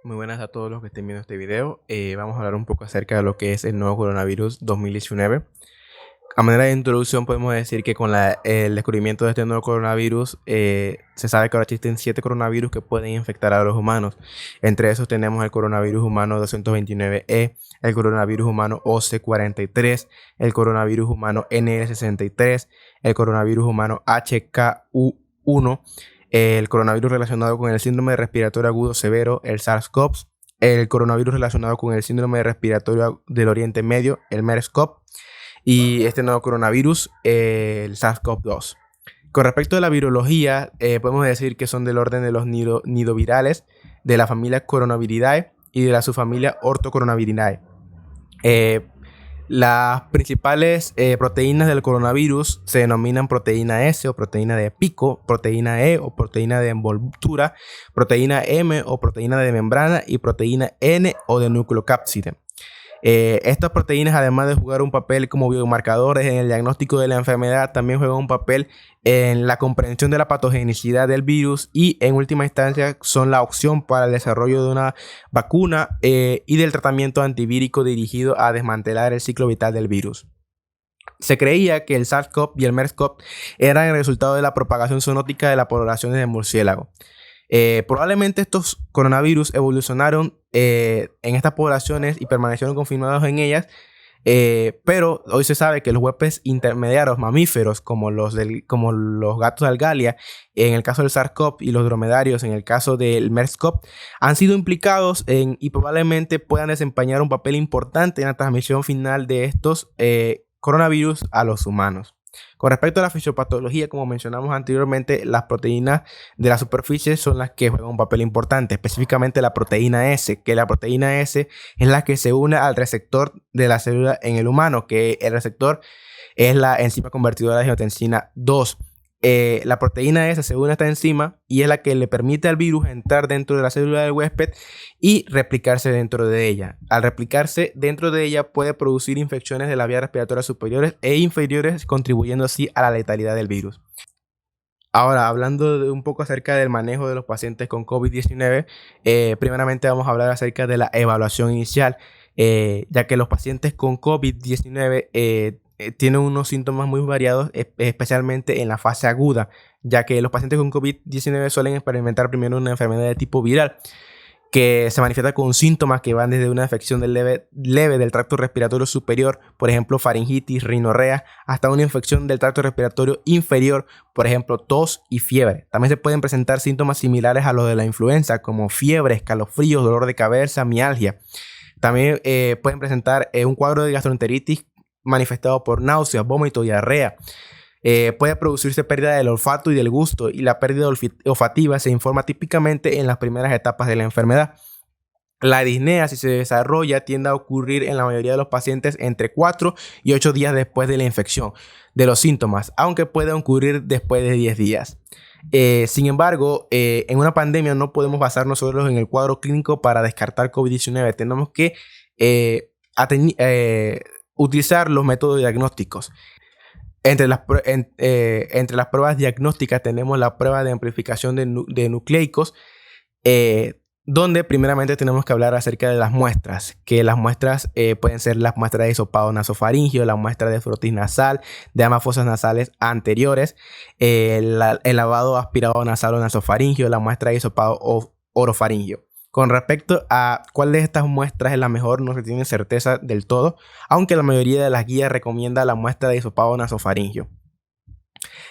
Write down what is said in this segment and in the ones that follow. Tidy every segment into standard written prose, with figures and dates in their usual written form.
Muy buenas a todos los que estén viendo este video. Vamos a hablar un poco acerca de lo que es el nuevo coronavirus 2019. A manera de introducción podemos decir que con el descubrimiento de este nuevo coronavirus se sabe que ahora existen 7 coronavirus que pueden infectar a los humanos. Entre esos tenemos el coronavirus humano 229E, el coronavirus humano OC43, el coronavirus humano NL63, el coronavirus humano HKU1, el coronavirus relacionado con el síndrome respiratorio agudo severo, el SARS-CoV, el coronavirus relacionado con el síndrome respiratorio del Oriente Medio, el MERS-CoV, y este nuevo coronavirus, el SARS-CoV-2. Con respecto a la virología, podemos decir que son del orden de los nidovirales, de la familia Coronaviridae y de la subfamilia Orthocoronaviridae. Las principales proteínas del coronavirus se denominan proteína S o proteína de pico, proteína E o proteína de envoltura, proteína M o proteína de membrana y proteína N o de nucleocápside. Estas proteínas, además de jugar un papel como biomarcadores en el diagnóstico de la enfermedad, también juegan un papel en la comprensión de la patogenicidad del virus y en última instancia son la opción para el desarrollo de una vacuna y del tratamiento antivírico dirigido a desmantelar el ciclo vital del virus. Se creía que el SARS-CoV y el MERS-CoV eran el resultado de la propagación zoonótica de las poblaciones de murciélago. Probablemente estos coronavirus evolucionaron en estas poblaciones y permanecieron confirmados en ellas, pero hoy se sabe que los huéspedes intermediarios mamíferos como los gatos de Algalia en el caso del SARS-CoV y los dromedarios en el caso del MERS-CoV han sido implicados y probablemente puedan desempeñar un papel importante en la transmisión final de estos coronavirus a los humanos. Con respecto a la fisiopatología, como mencionamos anteriormente, las proteínas de la superficie son las que juegan un papel importante, específicamente la proteína S, que la proteína S es la que se une al receptor de la célula en el humano, que el receptor es la enzima convertidora de angiotensina 2. La proteína S se une a esta enzima y es la que le permite al virus entrar dentro de la célula del huésped y replicarse dentro de ella. Al replicarse dentro de ella puede producir infecciones de las vías respiratorias superiores e inferiores, contribuyendo así a la letalidad del virus. Ahora, hablando un poco acerca del manejo de los pacientes con COVID-19, primeramente vamos a hablar acerca de la evaluación inicial, ya que los pacientes con COVID-19 tienen unos síntomas muy variados, especialmente en la fase aguda, ya que los pacientes con COVID-19 suelen experimentar primero una enfermedad de tipo viral, que se manifiesta con síntomas que van desde una infección leve del tracto respiratorio superior, por ejemplo faringitis, rinorrea, hasta una infección del tracto respiratorio inferior, por ejemplo tos y fiebre. También se pueden presentar síntomas similares a los de la influenza, como fiebre, escalofríos, dolor de cabeza, mialgia. También pueden presentar un cuadro de gastroenteritis manifestado por náuseas, vómito, diarrea. Puede producirse pérdida del olfato y del gusto, y la pérdida olfativa se informa típicamente en las primeras etapas de la enfermedad. La disnea, si se desarrolla, tiende a ocurrir en la mayoría de los pacientes entre 4 y 8 días después de la infección de los síntomas, aunque puede ocurrir después de 10 días. Sin embargo, en una pandemia no podemos basarnos solo en el cuadro clínico para descartar COVID-19. Tenemos que utilizar los métodos diagnósticos. Entre las pruebas diagnósticas tenemos la prueba de amplificación de nucleicos, donde primeramente tenemos que hablar acerca de las muestras, que las muestras pueden ser las muestras de hisopado nasofaringio, la muestra de frotis nasal, de ambas fosas nasales anteriores, el lavado aspirado nasal o nasofaringio, la muestra de hisopado orofaringio. Con respecto a cuál de estas muestras es la mejor, no se tiene certeza del todo, aunque la mayoría de las guías recomienda la muestra de hisopado nasofaringio.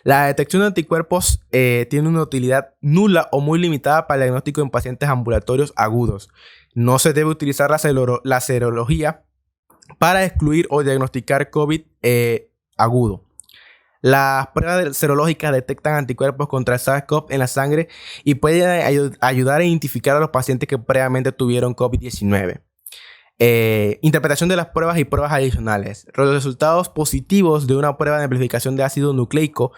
La detección de anticuerpos tiene una utilidad nula o muy limitada para el diagnóstico en pacientes ambulatorios agudos. No se debe utilizar la serología para excluir o diagnosticar COVID agudo. Las pruebas serológicas detectan anticuerpos contra el SARS-CoV en la sangre y pueden ayudar a identificar a los pacientes que previamente tuvieron COVID-19. Interpretación de las pruebas y pruebas adicionales. Los resultados positivos de una prueba de amplificación de ácido nucleico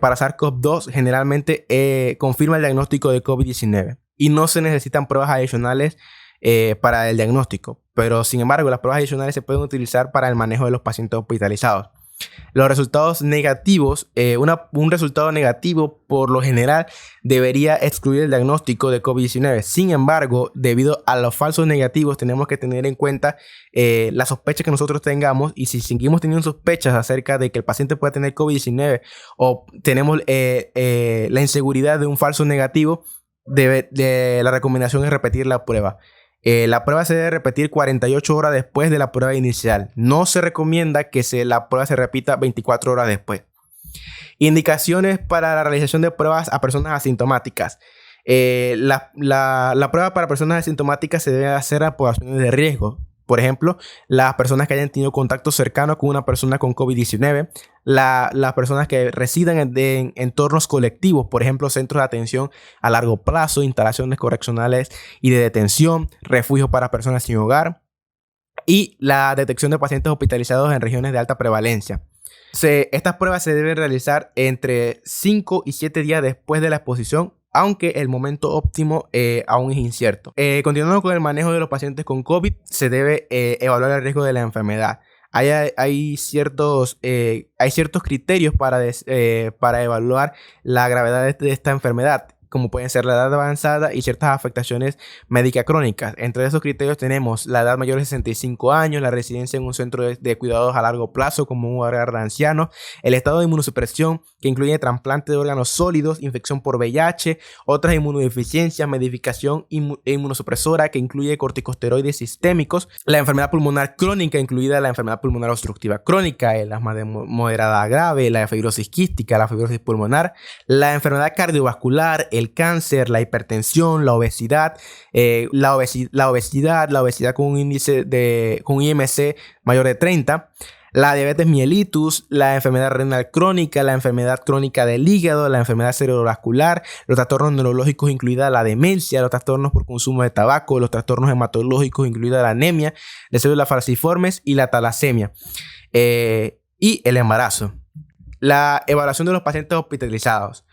para SARS-CoV-2 generalmente confirma el diagnóstico de COVID-19 y no se necesitan pruebas adicionales para el diagnóstico, pero sin embargo las pruebas adicionales se pueden utilizar para el manejo de los pacientes hospitalizados. Los resultados negativos, un resultado negativo por lo general debería excluir el diagnóstico de COVID-19. Sin embargo, debido a los falsos negativos, tenemos que tener en cuenta la sospecha que nosotros tengamos, y si seguimos teniendo sospechas acerca de que el paciente puede tener COVID-19 o tenemos la inseguridad de un falso negativo, la recomendación es repetir la prueba. La prueba se debe repetir 48 horas después de la prueba inicial. No se recomienda que la prueba se repita 24 horas después. Indicaciones para la realización de pruebas a personas asintomáticas. La prueba para personas asintomáticas se debe hacer a poblaciones de riesgo. Por ejemplo, las personas que hayan tenido contacto cercano con una persona con COVID-19, las personas que residan en entornos colectivos, por ejemplo, centros de atención a largo plazo, instalaciones correccionales y de detención, refugios para personas sin hogar, y la detección de pacientes hospitalizados en regiones de alta prevalencia. Estas pruebas se deben realizar entre 5 y 7 días después de la exposición, aunque el momento óptimo aún es incierto. Continuando con el manejo de los pacientes con COVID, se debe evaluar el riesgo de la enfermedad. Hay ciertos criterios para evaluar la gravedad de esta enfermedad, como pueden ser la edad avanzada y ciertas afectaciones médicas crónicas. Entre esos criterios tenemos la edad mayor de 65 años, la residencia en un centro de cuidados a largo plazo como un hogar de ancianos, el estado de inmunosupresión, que incluye trasplante de órganos sólidos, infección por VIH, otras inmunodeficiencias, medicación inmunosupresora, que incluye corticosteroides sistémicos, la enfermedad pulmonar crónica, incluida la enfermedad pulmonar obstructiva crónica, el asma de moderada a grave, la fibrosis quística, la fibrosis pulmonar, la enfermedad cardiovascular, el cáncer, la hipertensión, la obesidad, la obesidad con un IMC mayor de 30, la diabetes mellitus, la enfermedad renal crónica, la enfermedad crónica del hígado, la enfermedad cerebrovascular, los trastornos neurológicos, incluida la demencia, los trastornos por consumo de tabaco, los trastornos hematológicos, incluida la anemia, de células falciformes y la talasemia, y el embarazo. La evaluación de los pacientes hospitalizados.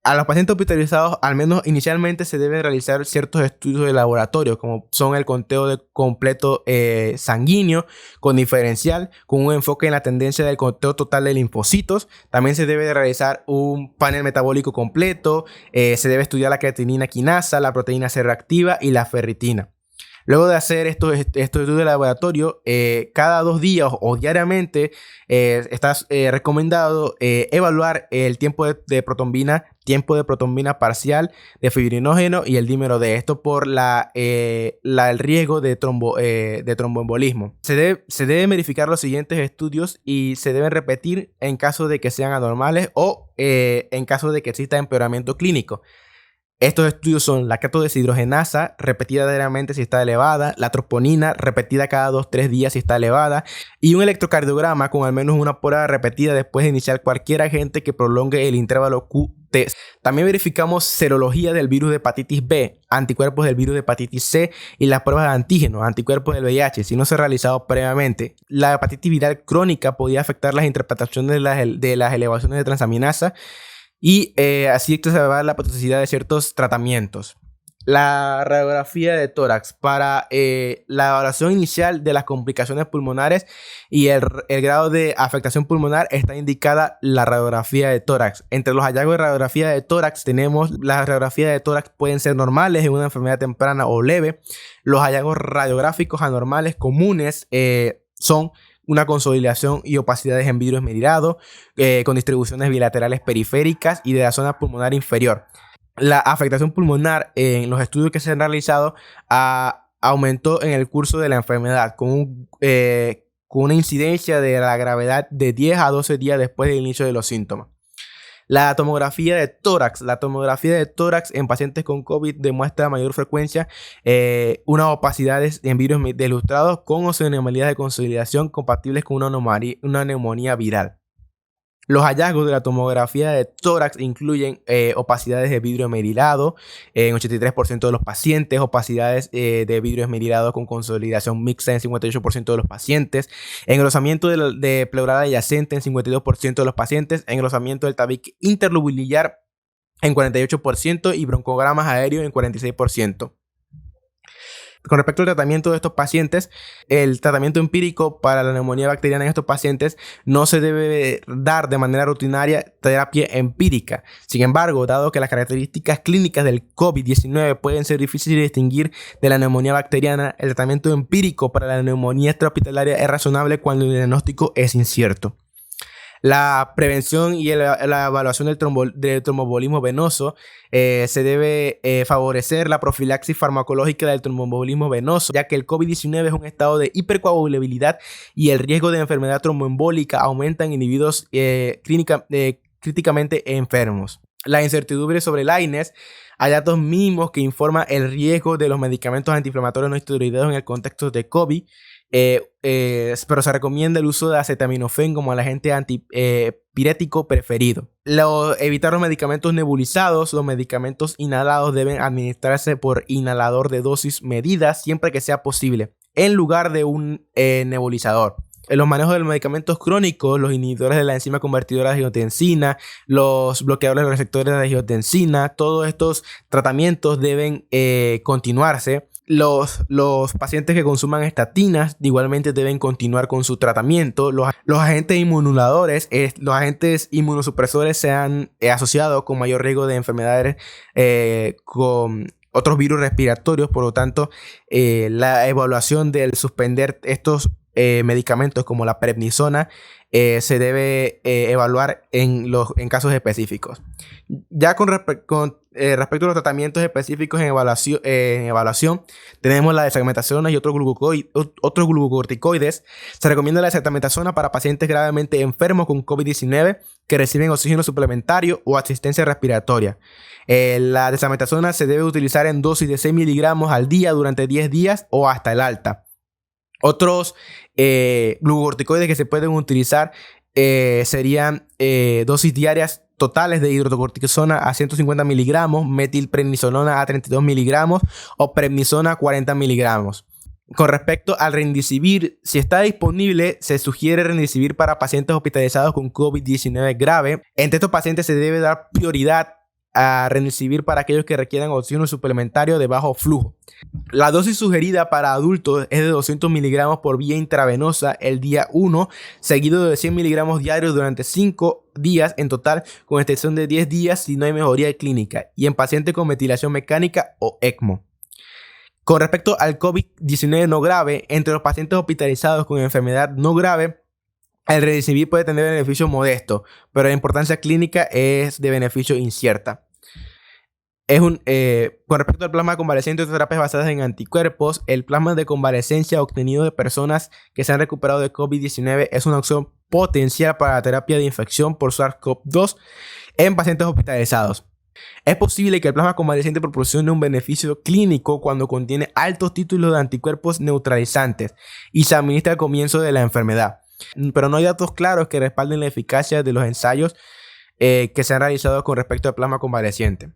A los pacientes hospitalizados, al menos inicialmente, se deben realizar ciertos estudios de laboratorio, como son el conteo completo sanguíneo con diferencial, con un enfoque en la tendencia del conteo total de linfocitos. También se debe realizar un panel metabólico completo, se debe estudiar la creatinina quinasa, la proteína C reactiva y la ferritina. Luego de hacer estos estudios de laboratorio, cada 2 días o diariamente está recomendado evaluar el tiempo de protombina parcial, de fibrinógeno y el dímero D. Esto por el riesgo de tromboembolismo. Se deben verificar los siguientes estudios y se deben repetir en caso de que sean anormales o en caso de que exista empeoramiento clínico. Estos estudios son la catodeshidrogenasa, repetida diariamente si está elevada, la troponina, repetida cada 2-3 días si está elevada, y un electrocardiograma con al menos una prueba repetida después de iniciar cualquier agente que prolongue el intervalo QT. También verificamos serología del virus de hepatitis B, anticuerpos del virus de hepatitis C y las pruebas de antígenos, anticuerpos del VIH, si no se ha realizado previamente. La hepatitis viral crónica podía afectar las interpretaciones de las elevaciones de transaminasa, y así exacerbar la patologicidad de ciertos tratamientos. La radiografía de tórax. Para la evaluación inicial de las complicaciones pulmonares y el grado de afectación pulmonar está indicada la radiografía de tórax. Entre los hallazgos de radiografía de tórax tenemos las radiografías de tórax pueden ser normales en una enfermedad temprana o leve. Los hallazgos radiográficos anormales comunes son una consolidación y opacidades en vidrio esmerilado, con distribuciones bilaterales periféricas y de la zona pulmonar inferior. La afectación pulmonar en los estudios que se han realizado aumentó en el curso de la enfermedad, con una incidencia de la gravedad de 10 a 12 días después del inicio de los síntomas. La tomografía de tórax. La tomografía de tórax en pacientes con COVID demuestra a mayor frecuencia unas opacidades en vidrios ilustrados con anomalías de consolidación compatibles con una neumonía viral. Los hallazgos de la tomografía de tórax incluyen opacidades de vidrio esmerilado en 83% de los pacientes, opacidades de vidrio esmerilado con consolidación mixta en 58% de los pacientes, engrosamiento de pleural adyacente en 52% de los pacientes, engrosamiento del tabique interlobular en 48% y broncogramas aéreos en 46%. Con respecto al tratamiento de estos pacientes, el tratamiento empírico para la neumonía bacteriana en estos pacientes no se debe dar de manera rutinaria terapia empírica. Sin embargo, dado que las características clínicas del COVID-19 pueden ser difíciles de distinguir de la neumonía bacteriana, el tratamiento empírico para la neumonía extrahospitalaria es razonable cuando el diagnóstico es incierto. La prevención y la evaluación del tromboembolismo venoso se debe favorecer la profilaxis farmacológica del tromboembolismo venoso, ya que el COVID-19 es un estado de hipercoagulabilidad y el riesgo de enfermedad tromboembólica aumenta en individuos críticamente enfermos. La incertidumbre sobre el AINES. Hay datos mínimos que informan el riesgo de los medicamentos antiinflamatorios no esteroideos en el contexto de COVID. Pero se recomienda el uso de acetaminofén como el agente antipirético preferido. Evitar los medicamentos nebulizados. Los medicamentos inhalados deben administrarse por inhalador de dosis medida siempre que sea posible, en lugar de un nebulizador. En los manejos de los medicamentos crónicos, los inhibidores de la enzima convertidora de angiotensina, los bloqueadores de los receptores de angiotensina, todos estos tratamientos deben continuarse. Los pacientes que consuman estatinas igualmente deben continuar con su tratamiento. Los agentes inmunoduladores, los agentes inmunosupresores se han asociado con mayor riesgo de enfermedades con otros virus respiratorios. Por lo tanto, la evaluación del suspender estos medicamentos como la prednisona se debe evaluar en casos específicos. Ya con respecto a los tratamientos específicos en evaluación, tenemos la dexametasona y otros glucocorticoides. Se recomienda la dexametasona para pacientes gravemente enfermos con COVID-19 que reciben oxígeno suplementario o asistencia respiratoria. La dexametasona se debe utilizar en dosis de 6 miligramos al día durante 10 días o hasta el alta. Otros glucocorticoides que se pueden utilizar serían dosis diarias totales de hidrocortisona a 150 miligramos, metilprednisolona a 32 miligramos o prednisona a 40 miligramos. Con respecto al remdesivir, si está disponible, se sugiere remdesivir para pacientes hospitalizados con COVID-19 grave. Entre estos pacientes se debe dar prioridad a remdesivir para aquellos que requieran oxígeno suplementario de bajo flujo. La dosis sugerida para adultos es de 200 miligramos por vía intravenosa el día 1, seguido de 100 miligramos diarios durante 5 días en total, con extensión de 10 días si no hay mejoría clínica, y en pacientes con ventilación mecánica o ECMO. Con respecto al COVID-19 no grave, entre los pacientes hospitalizados con enfermedad no grave, el remdesivir puede tener beneficio modesto, pero la importancia clínica es de beneficio incierta. Con respecto al plasma convaleciente de terapias basadas en anticuerpos, el plasma de convalecencia obtenido de personas que se han recuperado de COVID-19 es una opción potencial para la terapia de infección por SARS-CoV-2 en pacientes hospitalizados. Es posible que el plasma convaleciente proporcione un beneficio clínico cuando contiene altos títulos de anticuerpos neutralizantes y se administra al comienzo de la enfermedad, pero no hay datos claros que respalden la eficacia de los ensayos que se han realizado con respecto al plasma convaleciente.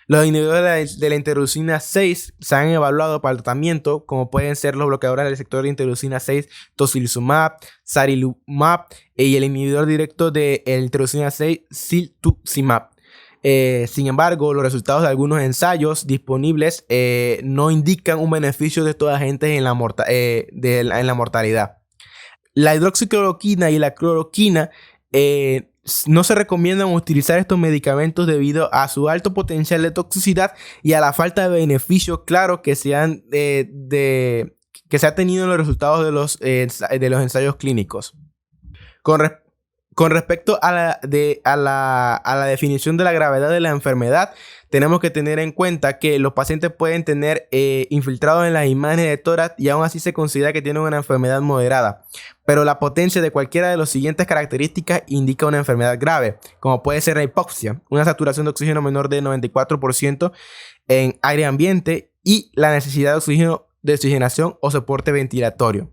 Los inhibidores de la interleucina 6 se han evaluado para el tratamiento, como pueden ser los bloqueadores del receptor de interleucina 6, tocilizumab, sarilumab, y el inhibidor directo de la interleucina 6, ciltuximab. Sin embargo, los resultados de algunos ensayos disponibles no indican un beneficio de estos agentes en la mortalidad. La hidroxicloroquina y la cloroquina no se recomiendan utilizar estos medicamentos debido a su alto potencial de toxicidad y a la falta de beneficio claro que se ha tenido en los resultados de los ensayos clínicos. Con respecto a la definición de la gravedad de la enfermedad, tenemos que tener en cuenta que los pacientes pueden tener infiltrados en las imágenes de tórax y aún así se considera que tienen una enfermedad moderada. Pero la potencia de cualquiera de las siguientes características indica una enfermedad grave, como puede ser la hipoxia, una saturación de oxígeno menor de 94% en aire ambiente y la necesidad de oxigenación o soporte ventilatorio.